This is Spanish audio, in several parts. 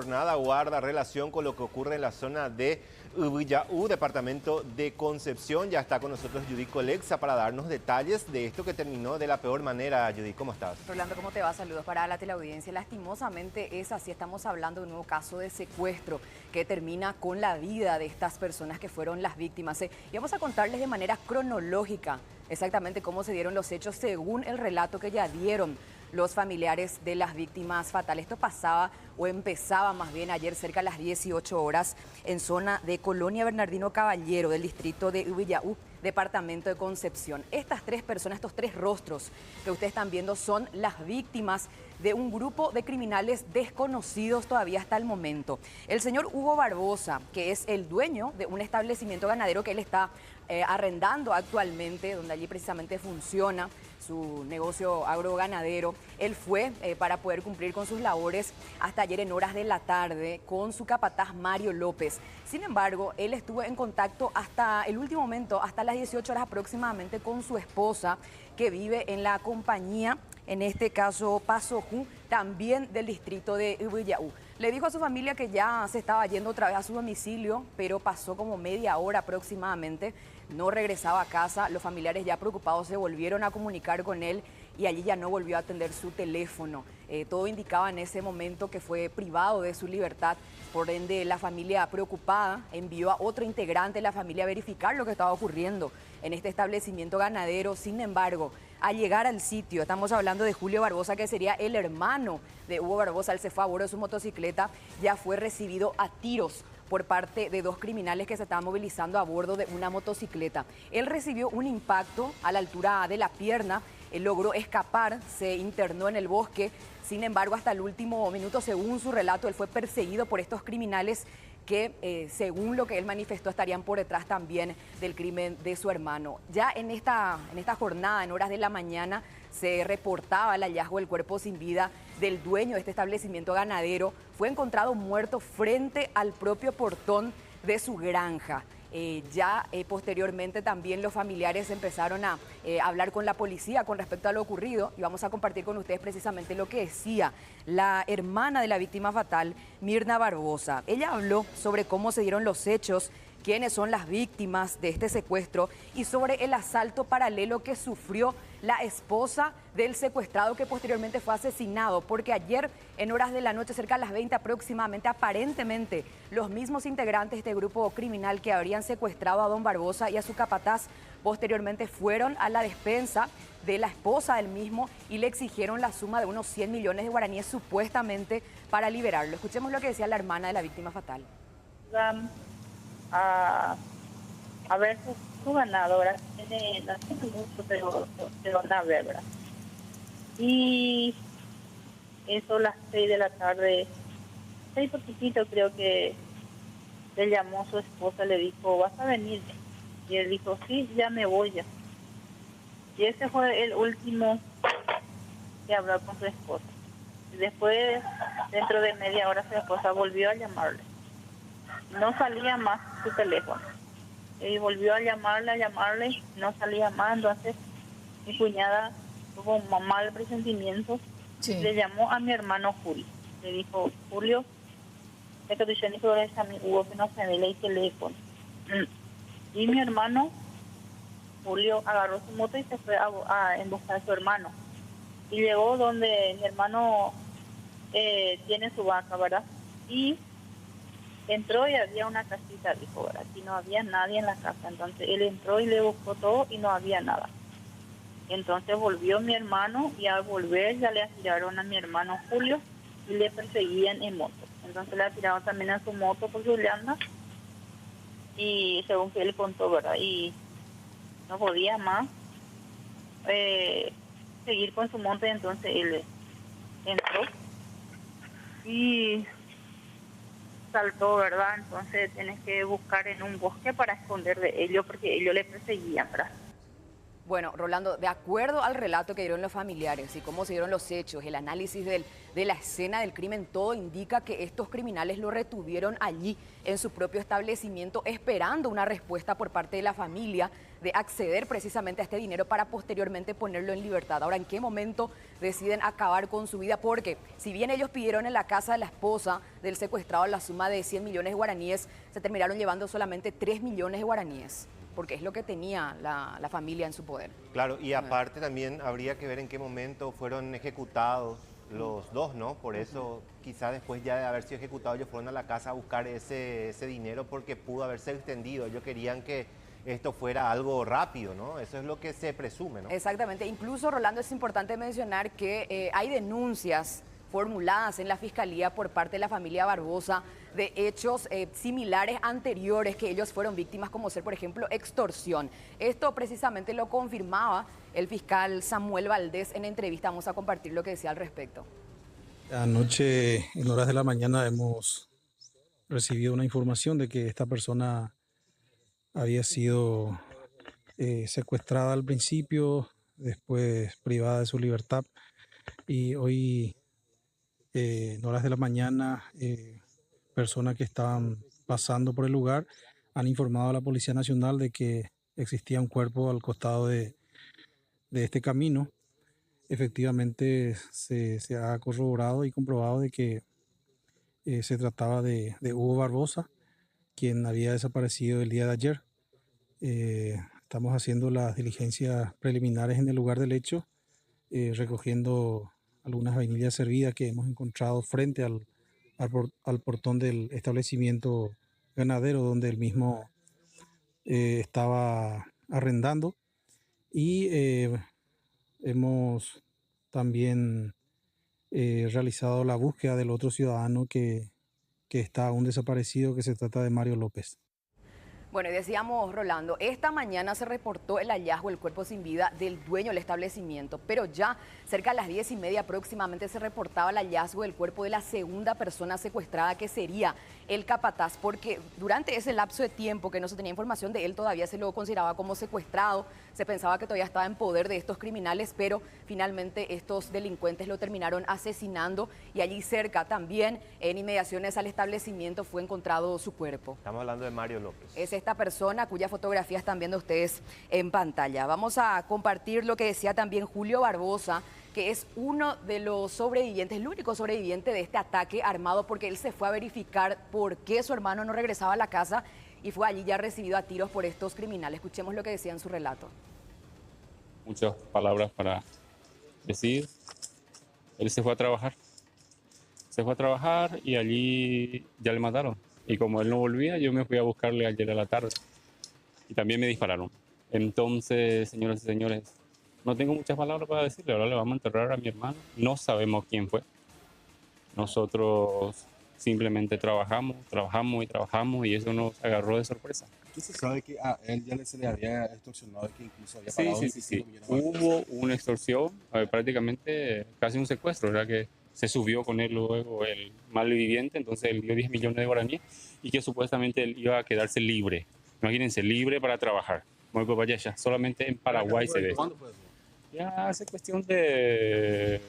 jornada guarda relación con lo que ocurre en la zona de Ubiyaú, departamento de Concepción. Ya está con nosotros Judy Colexa para darnos detalles de esto que terminó de la peor manera. Judy, ¿cómo estás? Rolando, ¿cómo te va? Saludos para la teleaudiencia. Lastimosamente es así, estamos hablando de un nuevo caso de secuestro que termina con la vida de estas personas que fueron las víctimas. Y vamos a contarles de manera cronológica exactamente cómo se dieron los hechos según el relato que ya dieron los familiares de las víctimas fatales. Esto pasaba o empezaba más bien ayer cerca de las 18 horas en zona de Colonia Bernardino Caballero del distrito de Ubiyaú, departamento de Concepción. Estas tres personas, estos tres rostros que ustedes están viendo son las víctimas de un grupo de criminales desconocidos todavía hasta el momento. El señor Hugo Barbosa, que es el dueño de un establecimiento ganadero que él está arrendando actualmente, donde allí precisamente funciona su negocio agroganadero. Él fue para poder cumplir con sus labores hasta ayer en horas de la tarde con su capataz Mario López. Sin embargo, él estuvo en contacto hasta el último momento, hasta las 18 horas aproximadamente, con su esposa que vive en la compañía, en este caso Pasojú, también del distrito de Ubiyaú. Le dijo a su familia que ya se estaba yendo otra vez a su domicilio, pero pasó como media hora aproximadamente, no regresaba a casa. Los familiares ya preocupados se volvieron a comunicar con él y allí ya no volvió a atender su teléfono. Todo indicaba en ese momento que fue privado de su libertad, por ende la familia preocupada envió a otro integrante de la familia a verificar lo que estaba ocurriendo en este establecimiento ganadero. Sin embargo, al llegar al sitio, estamos hablando de Julio Barbosa, que sería el hermano de Hugo Barbosa, él se fue a bordo de su motocicleta, ya fue recibido a tiros por parte de dos criminales que se estaban movilizando a bordo de una motocicleta. Él recibió un impacto a la altura de la pierna, él logró escapar, se internó en el bosque. Sin embargo, hasta el último minuto, según su relato, él fue perseguido por estos criminales que, según lo que él manifestó, estarían por detrás también del crimen de su hermano. Ya en esta jornada, en horas de la mañana, se reportaba el hallazgo del cuerpo sin vida del dueño de este establecimiento ganadero. Fue encontrado muerto frente al propio portón de su granja. Posteriormente también los familiares empezaron a hablar con la policía con respecto a lo ocurrido, y vamos a compartir con ustedes precisamente lo que decía la hermana de la víctima fatal, Mirna Barbosa. Ella habló sobre cómo se dieron los hechos, quiénes son las víctimas de este secuestro y sobre el asalto paralelo que sufrió la esposa del secuestrado, que posteriormente fue asesinado, porque ayer en horas de la noche, cerca de las 20 aproximadamente, aparentemente los mismos integrantes de este grupo criminal que habrían secuestrado a don Barbosa y a su capataz posteriormente fueron a la despensa de la esposa del mismo y le exigieron la suma de unos 100 millones de guaraníes supuestamente para liberarlo. Escuchemos lo que decía la hermana de la víctima fatal. A ver su ganadora tiene no tiene mucho, pero una verga. Y eso las 6 de la tarde, 6 poquitito, creo que le llamó a su esposa, le dijo, ¿vas a venir? Y él dijo, sí, ya me voy ya. Y ese fue el último que habló con su esposa. Y después, dentro de media hora, su esposa volvió a llamarle. No salía más su teléfono. Y volvió a llamarle, no salía más. Entonces mi cuñada tuvo un mal presentimiento. Sí. Le llamó a mi hermano Julio. Le dijo, Julio, es que tú dijo a mi Hugo que no se ve el teléfono. Y mi hermano Julio agarró su moto y se fue a emboscar a su hermano. Y llegó donde mi hermano tiene su vaca, ¿verdad? Y entró y había una casita, dijo, ¿verdad? Aquí no había nadie en la casa. Entonces él entró y le buscó todo y no había nada. Entonces volvió mi hermano y al volver ya le tiraron a mi hermano Julio y le perseguían en moto. Entonces le tiraron también a su moto por Juliana y según que él contó, ¿verdad? Y no podía más seguir con su moto, y entonces él entró y saltó, ¿verdad? Entonces tienes que buscar en un bosque para esconder de ellos porque ellos le perseguían, ¿verdad? Bueno, Rolando, de acuerdo al relato que dieron los familiares y cómo se dieron los hechos, el análisis de la escena del crimen, todo indica que estos criminales lo retuvieron allí en su propio establecimiento, esperando una respuesta por parte de la familia de acceder precisamente a este dinero para posteriormente ponerlo en libertad. Ahora, ¿en qué momento deciden acabar con su vida? Porque si bien ellos pidieron en la casa de la esposa del secuestrado la suma de 100 millones de guaraníes, se terminaron llevando solamente 3 millones de guaraníes, porque es lo que tenía la familia en su poder. Claro, y aparte también habría que ver en qué momento fueron ejecutados los dos, ¿no? Por eso quizá después ya de haber sido ejecutados ellos fueron a la casa a buscar ese dinero porque pudo haberse extendido. Ellos querían que esto fuera algo rápido, ¿no? Eso es lo que se presume, ¿no? Exactamente. Incluso, Rolando, es importante mencionar que hay denuncias formuladas en la Fiscalía por parte de la familia Barbosa de hechos similares anteriores que ellos fueron víctimas, como ser, por ejemplo, extorsión. Esto precisamente lo confirmaba el fiscal Samuel Valdés en entrevista. Vamos a compartir lo que decía al respecto. Anoche, en horas de la mañana, hemos recibido una información de que esta persona había sido secuestrada al principio, después privada de su libertad, y hoy, en horas de la mañana, personas que estaban pasando por el lugar han informado a la Policía Nacional de que existía un cuerpo al costado de este camino. Efectivamente, se ha corroborado y comprobado de que se trataba de Hugo Barbosa, quien había desaparecido el día de ayer. Estamos haciendo las diligencias preliminares en el lugar del hecho, recogiendo algunas vainillas servidas que hemos encontrado frente al portón del establecimiento ganadero donde él mismo estaba arrendando. Y hemos también realizado la búsqueda del otro ciudadano que está aún desaparecido, que se trata de Mario López. Bueno, y decíamos, Rolando, esta mañana se reportó el hallazgo del cuerpo sin vida del dueño del establecimiento, pero ya cerca de las 10:30 aproximadamente se reportaba el hallazgo del cuerpo de la segunda persona secuestrada, que sería el capataz, porque durante ese lapso de tiempo que no se tenía información de él, todavía se lo consideraba como secuestrado, se pensaba que todavía estaba en poder de estos criminales, pero finalmente estos delincuentes lo terminaron asesinando y allí cerca también, en inmediaciones al establecimiento, fue encontrado su cuerpo. Estamos hablando de Mario López. Es esta persona cuya fotografía están viendo ustedes en pantalla. Vamos a compartir lo que decía también Julio Barbosa, que es uno de los sobrevivientes, el único sobreviviente de este ataque armado, porque él se fue a verificar por qué su hermano no regresaba a la casa y fue allí ya recibido a tiros por estos criminales. Escuchemos lo que decía en su relato. Muchas palabras para decir. Él se fue a trabajar. Se fue a trabajar y allí ya le mataron. Y como él no volvía, yo me fui a buscarle ayer a la tarde. Y también me dispararon. Entonces, señoras y señores, no tengo muchas palabras para decirle. Ahora le vamos a enterrar a mi hermano. No sabemos quién fue. Nosotros simplemente trabajamos y eso nos agarró de sorpresa. ¿Qué se sabe que a él ya se le había extorsionado y que incluso había Sí, pagado sí. 25 millones? Hubo una extorsión, prácticamente casi un secuestro, ¿verdad? Que se subió con él luego el malviviente, entonces él dio 10 millones de guaraníes y que supuestamente él iba a quedarse libre. Imagínense, libre para trabajar. Ya, solamente en Paraguay se ve. ¿Cuándo fue eso? Ya hace cuestión de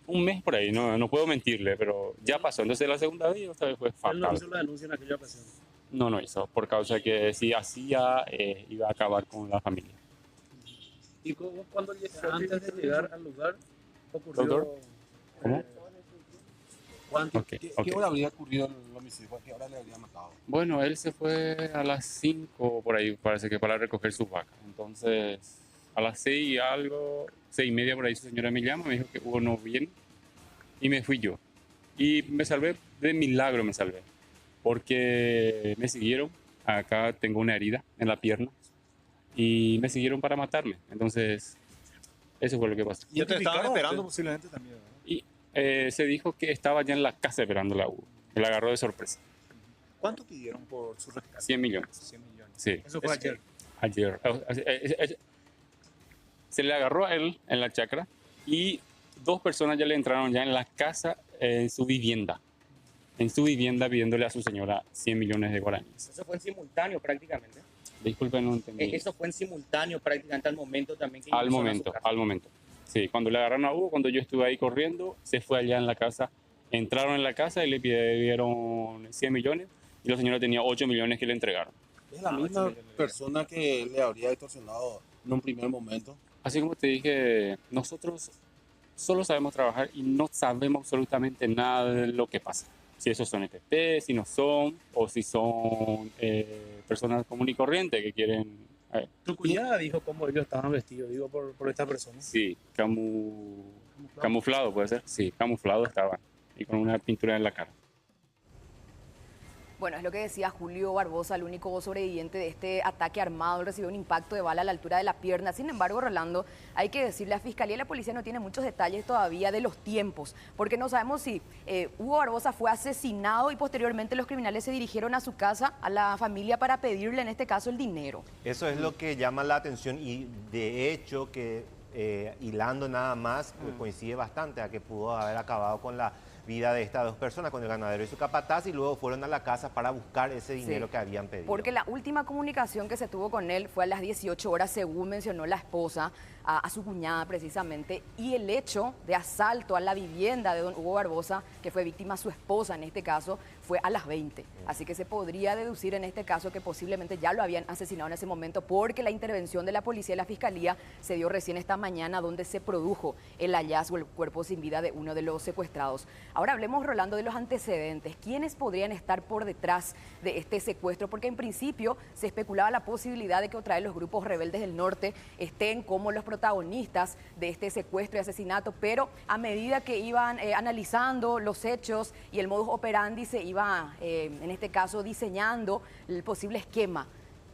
un mes por ahí, no puedo mentirle, pero ya pasó. Entonces la segunda vez otra vez fue fatal. ¿Él no hizo la denuncia en aquella ocasión? No hizo, por causa de que si hacía iba a acabar con la familia. ¿Y cuando antes de llegar al lugar ocurrió? ¿Doctor? ¿Cómo? ¿Cuánto? Okay. ¿Qué hora habría ocurrido el homicidio? ¿Qué hora le habría matado? Bueno, él se fue a las 5 por ahí, parece que para recoger sus vacas. Entonces, a las 6 y algo, 6:30 por ahí, su señora me llama, me dijo que Hugo no viene y me fui yo. Y me salvé, de milagro me salvé, porque me siguieron. Acá tengo una herida en la pierna y me siguieron para matarme. Entonces, eso fue lo que pasó. Y te estaban esperando posiblemente también, ¿no? Y se dijo que estaba ya en la casa esperando la Hugo. Me la agarró de sorpresa. ¿Cuánto pidieron por su rescate? 100 millones. 100 millones. Sí. Eso fue ayer. Ayer. Se le agarró a él en la chacra y 2 personas ya le entraron ya en la casa, en su vivienda. En su vivienda pidiéndole a su señora 100 millones de guaraníes. Eso fue en simultáneo prácticamente. Disculpen, no entendí. Eso fue en simultáneo prácticamente al momento también que Al ingresó a su momento, casa. al momento. Sí, cuando le agarraron a Hugo, cuando yo estuve ahí corriendo, se fue allá en la casa. Entraron en la casa y le pidieron 100 millones y la señora tenía 8 millones que le entregaron. Es la misma persona que le habría extorsionado en un primer momento. Así como te dije, nosotros solo sabemos trabajar y no sabemos absolutamente nada de lo que pasa. Si esos son FP, si no son, o si son personas comunes y corrientes que quieren... Tu cuñada dijo cómo ellos estaban vestidos, digo, por esta persona. Sí, camuflado puede ser. Sí, camuflado estaban. Y con una pintura en la cara. Bueno, es lo que decía Julio Barbosa, el único sobreviviente de este ataque armado. Él recibió un impacto de bala a la altura de la pierna. Sin embargo, Rolando, hay que decir, la Fiscalía y la Policía no tienen muchos detalles todavía de los tiempos, porque no sabemos si Hugo Barbosa fue asesinado y posteriormente los criminales se dirigieron a su casa, a la familia, para pedirle, en este caso, el dinero. Eso es lo que llama la atención y de hecho que hilando nada más coincide bastante a que pudo haber acabado con la vida de estas dos personas, con el ganadero y su capataz, y luego fueron a la casa para buscar ese dinero que habían pedido. Porque la última comunicación que se tuvo con él fue a las 18 horas, según mencionó la esposa, a su cuñada precisamente, y el hecho de asalto a la vivienda de don Hugo Barbosa, que fue víctima su esposa en este caso, fue a las 20. Así que se podría deducir en este caso que posiblemente ya lo habían asesinado en ese momento, porque la intervención de la policía y la fiscalía se dio recién esta mañana, donde se produjo el hallazgo, el cuerpo sin vida de uno de los secuestrados. Ahora hablemos, Rolando, de los antecedentes. ¿Quiénes podrían estar por detrás de este secuestro? Porque en principio se especulaba la posibilidad de que otra vez los grupos rebeldes del norte estén como los protagonistas de este secuestro y asesinato, pero a medida que iban analizando los hechos y el modus operandi, se iba, en este caso, diseñando el posible esquema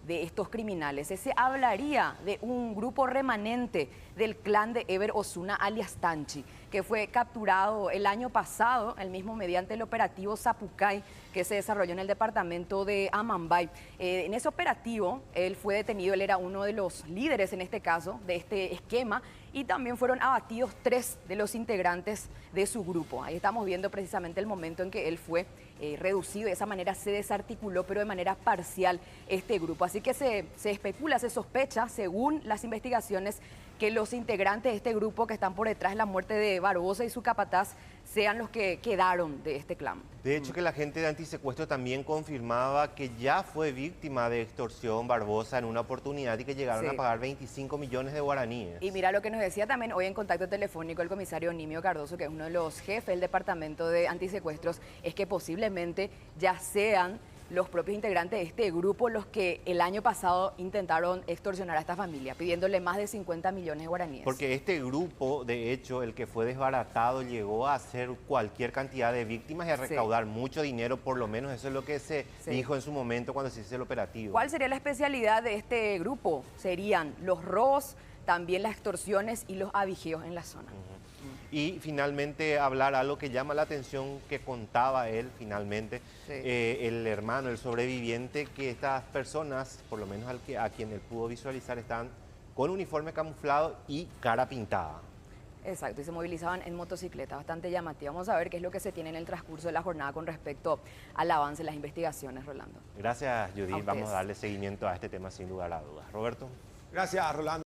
de estos criminales. Se hablaría de un grupo remanente del clan de Eber Osuna, alias Tanchi, que fue capturado el año pasado, el mismo mediante el operativo Zapucay, que se desarrolló en el departamento de Amambay. En ese operativo, él fue detenido, él era uno de los líderes en este caso, de este esquema, y también fueron abatidos 3 de los integrantes de su grupo. Ahí estamos viendo precisamente el momento en que él fue reducido, de esa manera se desarticuló, pero de manera parcial este grupo. Así que se especula, se sospecha, según las investigaciones, que los integrantes de este grupo que están por detrás de la muerte de Barbosa y su capataz sean los que quedaron de este clan. De hecho, que la gente de antisecuestro también confirmaba que ya fue víctima de extorsión Barbosa en una oportunidad y que llegaron a pagar 25 millones de guaraníes. Y mira lo que nos decía también hoy en contacto telefónico el comisario Nimio Cardoso, que es uno de los jefes del departamento de antisecuestros, es que posiblemente ya sean los propios integrantes de este grupo los que el año pasado intentaron extorsionar a esta familia, pidiéndole más de 50 millones de guaraníes. Porque este grupo, de hecho, el que fue desbaratado, llegó a hacer cualquier cantidad de víctimas y a recaudar mucho dinero, por lo menos eso es lo que se dijo en su momento cuando se hizo el operativo. ¿Cuál sería la especialidad de este grupo? Serían los robos, también las extorsiones y los abigeos en la zona. Y finalmente hablar algo que llama la atención, que contaba él finalmente, el hermano, el sobreviviente, que estas personas, por lo menos a quien él pudo visualizar, estaban con uniforme camuflado y cara pintada. Exacto, y se movilizaban en motocicleta, bastante llamativo. Vamos a ver qué es lo que se tiene en el transcurso de la jornada con respecto al avance de las investigaciones, Rolando. Gracias, Judith. Vamos a darle seguimiento a este tema sin lugar a dudas. Roberto. Gracias, Rolando.